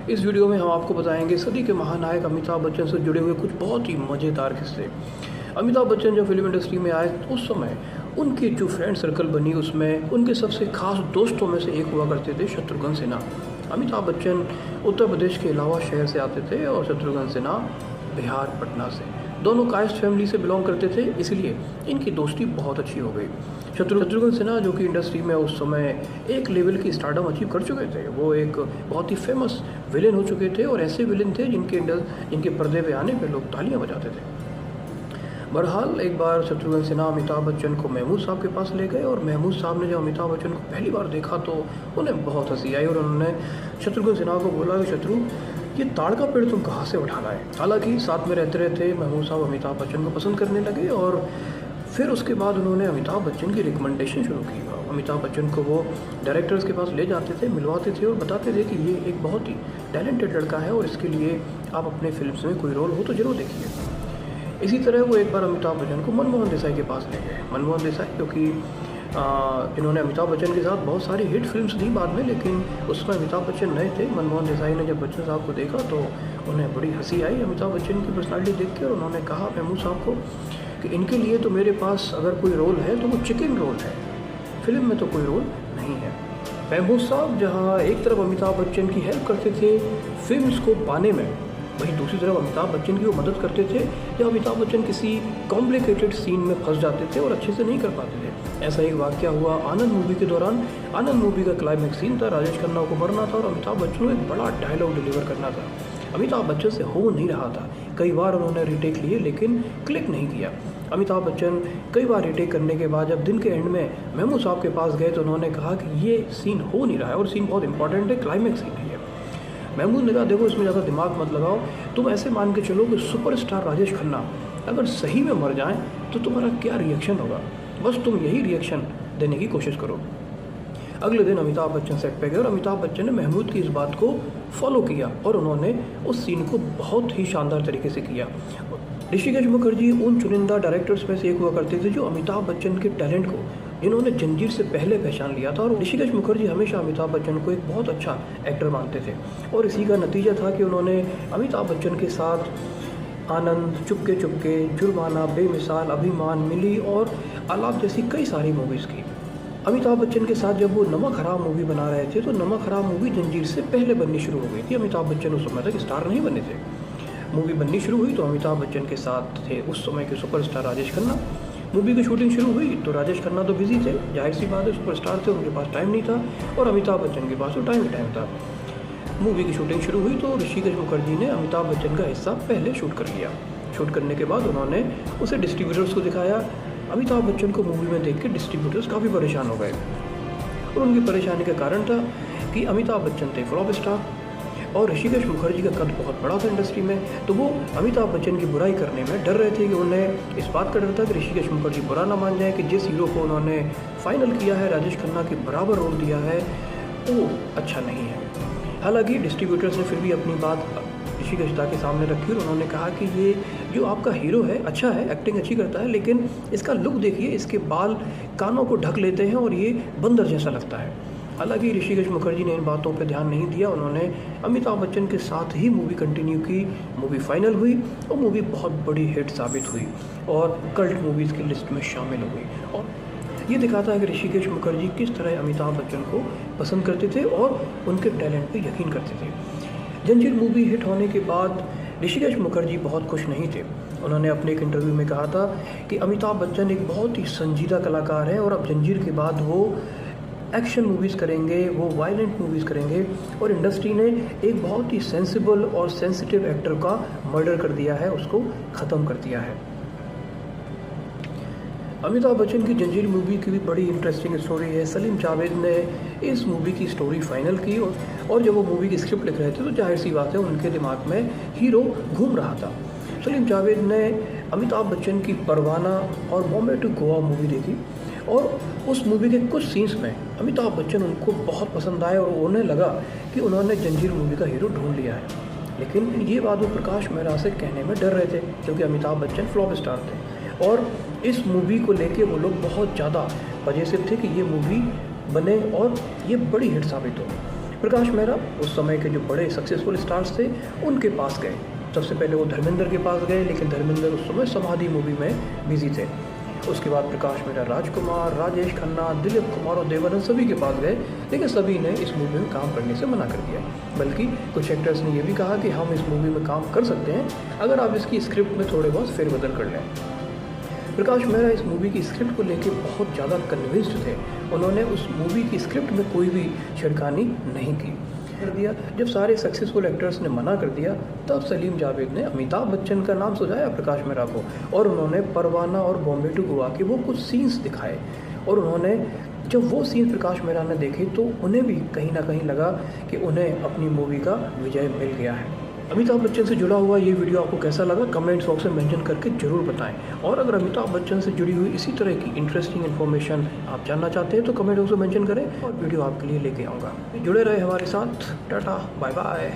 इस वीडियो में हम आपको बताएंगे सदी के महानायक अमिताभ बच्चन से जुड़े हुए कुछ बहुत ही मज़ेदार किस्से। अमिताभ बच्चन जब फिल्म इंडस्ट्री में आए तो उस समय उनकी जो फ्रेंड सर्कल बनी उसमें उनके सबसे खास दोस्तों में से एक हुआ करते थे शत्रुघ्न सिन्हा। अमिताभ बच्चन उत्तर प्रदेश के इलाहाबाद शहर से आते थे और शत्रुघ्न सिन्हा बिहार पटना से। दोनों कास्ट फैमिली से बिलोंग करते थे, इसलिए इनकी दोस्ती बहुत अच्छी हो गई। शत्रुघ्न सिन्हा जो कि इंडस्ट्री में उस समय एक लेवल की स्टारडम अचीव कर चुके थे, वो एक बहुत ही फेमस विलेन हो चुके थे और ऐसे विलेन थे जिनके पर्दे पे आने पर लोग तालियां बजाते थे। बहरहाल एक बार शत्रुघ्न सिन्हा अमिताभ बच्चन को महमूद साहब के पास ले गए और महमूद साहब ने जब अमिताभ बच्चन को पहली बार देखा तो उन्हें बहुत हंसी आई और उन्होंने शत्रुघ्न सिन्हा को बोला कि शत्रु, ये ताड़ का पेड़ तुम कहाँ से उठाना है। हालांकि साथ में रहते रहते महमूद साहब अमिताभ बच्चन को पसंद करने लगे और फिर उसके बाद उन्होंने अमिताभ बच्चन की रिकमेंडेशन शुरू की। अमिताभ बच्चन को वो डायरेक्टर्स के पास ले जाते थे, मिलवाते थे और बताते थे कि ये एक बहुत ही टैलेंटेड लड़का है और इसके लिए आप अपने फिल्म्स में कोई रोल हो तो ज़रूर देखिए। इसी तरह वो एक बार अमिताभ बच्चन को मनमोहन देसाई के पास ले गए। मनमोहन देसाई क्योंकि इन्होंने अमिताभ बच्चन के साथ बहुत सारी हिट फिल्म्स दी बाद में, लेकिन उसमें अमिताभ बच्चन नए थे। मनमोहन देसाई ने जब बच्चन साहब को देखा तो उन्हें बड़ी हंसी आई अमिताभ बच्चन की पर्सनालिटी देख के और उन्होंने कहा महमूद साहब को कि इनके लिए तो मेरे पास अगर कोई रोल है तो वो चिकन रोल है, फिल्म में तो कोई रोल नहीं है। महमूद साहब जहाँ एक तरफ अमिताभ बच्चन की हेल्प करते थे फिल्म्स को पाने में, वहीं दूसरी तरफ अमिताभ बच्चन की वो मदद करते थे जब अमिताभ बच्चन किसी कॉम्प्लिकेटेड सीन में फंस जाते थे और अच्छे से नहीं कर पाते थे। ऐसा एक वाकया हुआ आनंद मूवी के दौरान। आनंद मूवी का क्लाइमैक्स सीन था, राजेश खन्ना को मरना था और अमिताभ बच्चन को एक बड़ा डायलॉग डिलीवर करना था। अमिताभ बच्चन से हो नहीं रहा था, कई बार उन्होंने रीटेक लिए लेकिन क्लिक नहीं किया। अमिताभ बच्चन कई बार रीटेक करने के बाद जब दिन के एंड में महमूद साहब के पास गए तो उन्होंने कहा कि ये सीन हो नहीं रहा है और सीन बहुत इंपॉर्टेंट है, क्लाइमैक्स सीन है। महमूद ने कहा देखो इसमें ज़्यादा दिमाग मत लगाओ, तुम ऐसे मान के चलो कि सुपरस्टार राजेश खन्ना अगर सही में मर जाएं तो तुम्हारा क्या रिएक्शन होगा, बस तुम यही रिएक्शन देने की कोशिश करो। अगले दिन अमिताभ बच्चन सेट पे गए और अमिताभ बच्चन ने महमूद की इस बात को फॉलो किया और उन्होंने उस सीन को बहुत ही शानदार तरीके से किया। ऋषिकेश मुखर्जी उन चुनिंदा डायरेक्टर्स में से एक हुआ करते थे जो अमिताभ बच्चन के टैलेंट को जिन्होंने जंजीर से पहले पहचान लिया था और ऋषिकेश मुखर्जी हमेशा अमिताभ बच्चन को एक बहुत अच्छा एक्टर मानते थे और इसी का नतीजा था कि उन्होंने अमिताभ बच्चन के साथ आनंद, चुपके चुपके, जुर्माना, बेमिसाल, अभिमान, मिली और आलाप जैसी कई सारी मूवीज़ की। अमिताभ बच्चन के साथ जब वो नमक हराम मूवी बना रहे थे तो नमक हराम मूवी जंजीर से पहले बननी शुरू हो गई थी। अमिताभ बच्चन उस समय तक स्टार नहीं बने थे। मूवी बननी शुरू हुई तो अमिताभ बच्चन के साथ थे उस समय के सुपरस्टार राजेश खन्ना। मूवी की शूटिंग शुरू हुई तो राजेश खन्ना तो बिजी थे, जाहिर सी बात है, सुपरस्टार थे, उनके पास टाइम नहीं था और अमिताभ बच्चन के पास तो टाइम था। मूवी की शूटिंग शुरू हुई तो ऋषिकेश मुखर्जी ने अमिताभ बच्चन का हिस्सा पहले शूट कर लिया। शूट करने के बाद उन्होंने उसे डिस्ट्रीब्यूटर्स को दिखाया। अमिताभ बच्चन को मूवी में देख के डिस्ट्रीब्यूटर्स काफ़ी परेशान हो गए और उनकी परेशानी का कारण था कि अमिताभ बच्चन थे फ्लॉप स्टार और ऋषिकेश मुखर्जी का कद बहुत बड़ा था इंडस्ट्री में, तो वो अमिताभ बच्चन की बुराई करने में डर रहे थे कि उन्हें इस बात का डर था कि ऋषिकेश मुखर्जी बुरा ना मान जाए कि जिस हीरो को उन्होंने फाइनल किया है, राजेश खन्ना के बराबर रोल दिया है, वो अच्छा नहीं है। हालांकि डिस्ट्रीब्यूटर्स ने फिर भी अपनी बात ऋषिकेश दा के सामने रखी और उन्होंने कहा कि ये जो आपका हीरो है अच्छा है, एक्टिंग अच्छी करता है, लेकिन इसका लुक देखिए, इसके बाल कानों को ढक लेते हैं और ये बंदर जैसा लगता है। हालांकि ऋषिकेश मुखर्जी ने इन बातों पर ध्यान नहीं दिया, उन्होंने अमिताभ बच्चन के साथ ही मूवी कंटिन्यू की। मूवी फाइनल हुई और मूवी बहुत बड़ी हिट साबित हुई और कल्ट मूवीज़ की लिस्ट में शामिल हो गई और ये दिखाता है कि ऋषिकेश मुखर्जी किस तरह अमिताभ बच्चन को पसंद करते थे और उनके टैलेंट पर यकीन करते थे। जंजीर मूवी हिट होने के बाद ऋषिकेश मुखर्जी बहुत खुश नहीं थे। उन्होंने अपने एक इंटरव्यू में कहा था कि अमिताभ बच्चन एक बहुत ही संजीदा कलाकार है और अब जंजीर के बाद वो एक्शन मूवीज़ करेंगे, वो वायलेंट मूवीज़ करेंगे और इंडस्ट्री ने एक बहुत ही सेंसिबल और सेंसिटिव एक्टर का मर्डर कर दिया है, उसको ख़त्म कर दिया है। अमिताभ बच्चन की जंजीर मूवी की भी बड़ी इंटरेस्टिंग स्टोरी है। सलीम जावेद ने इस मूवी की स्टोरी फाइनल की और जब वो मूवी की स्क्रिप्ट लिख रहे थे तो जाहिर सी बात है उनके दिमाग में हीरो घूम रहा था। सलीम जावेद ने अमिताभ बच्चन की परवाना और बॉम्बे टू गोवा मूवी देखी और उस मूवी के कुछ सीन्स में अमिताभ बच्चन उनको बहुत पसंद आए और उन्हें लगा कि उन्होंने जंजीर मूवी का हीरो ढूंढ लिया है। लेकिन ये बात वो प्रकाश मेहरा से कहने में डर रहे थे क्योंकि अमिताभ बच्चन फ्लॉप स्टार थे और इस मूवी को लेके वो लोग बहुत ज़्यादा पजेसिव थे कि ये मूवी बने और ये बड़ी हिट साबित हो। प्रकाश मेहरा उस समय के जो बड़े सक्सेसफुल स्टार्स थे उनके पास गए। सबसे पहले वो धर्मेंद्र के पास गए, लेकिन धर्मेंद्र उस समय समाधि मूवी में बिजी थे। उसके बाद प्रकाश मेहरा राजकुमार, राजेश खन्ना, दिलीप कुमार और देवानंद सभी के पास गए, लेकिन सभी ने इस मूवी में काम करने से मना कर दिया। बल्कि कुछ एक्टर्स ने यह भी कहा कि हम इस मूवी में काम कर सकते हैं अगर आप इसकी स्क्रिप्ट में थोड़े बहुत फेरबदल कर लें। प्रकाश मेहरा इस मूवी की स्क्रिप्ट को लेकर बहुत ज़्यादा कन्विंस्ड थे। उन्होंने उस मूवी की स्क्रिप्ट में कोई भी छिड़कानी नहीं की कर दिया। जब सारे सक्सेसफुल एक्टर्स ने मना कर दिया, तब सलीम जावेद ने अमिताभ बच्चन का नाम सुझाया प्रकाश मेहरा को, और उन्होंने परवाना और बॉम्बे टू गोवा के वो कुछ सीन्स दिखाए। और उन्होंने जब वो सीन प्रकाश मेहरा ने देखे तो उन्हें भी कहीं ना कहीं लगा कि उन्हें अपनी मूवी का विजय मिल गया है। अमिताभ बच्चन से जुड़ा हुआ ये वीडियो आपको कैसा लगा कमेंट्स बॉक्स में मेंशन करके ज़रूर बताएं। और अगर अमिताभ बच्चन से जुड़ी हुई इसी तरह की इंटरेस्टिंग इन्फॉर्मेशन आप जानना चाहते हैं तो कमेंट बॉक्स में मेंशन करें और वीडियो आपके लिए लेके आऊँगा। जुड़े रहे हमारे साथ। Tata, bye bye.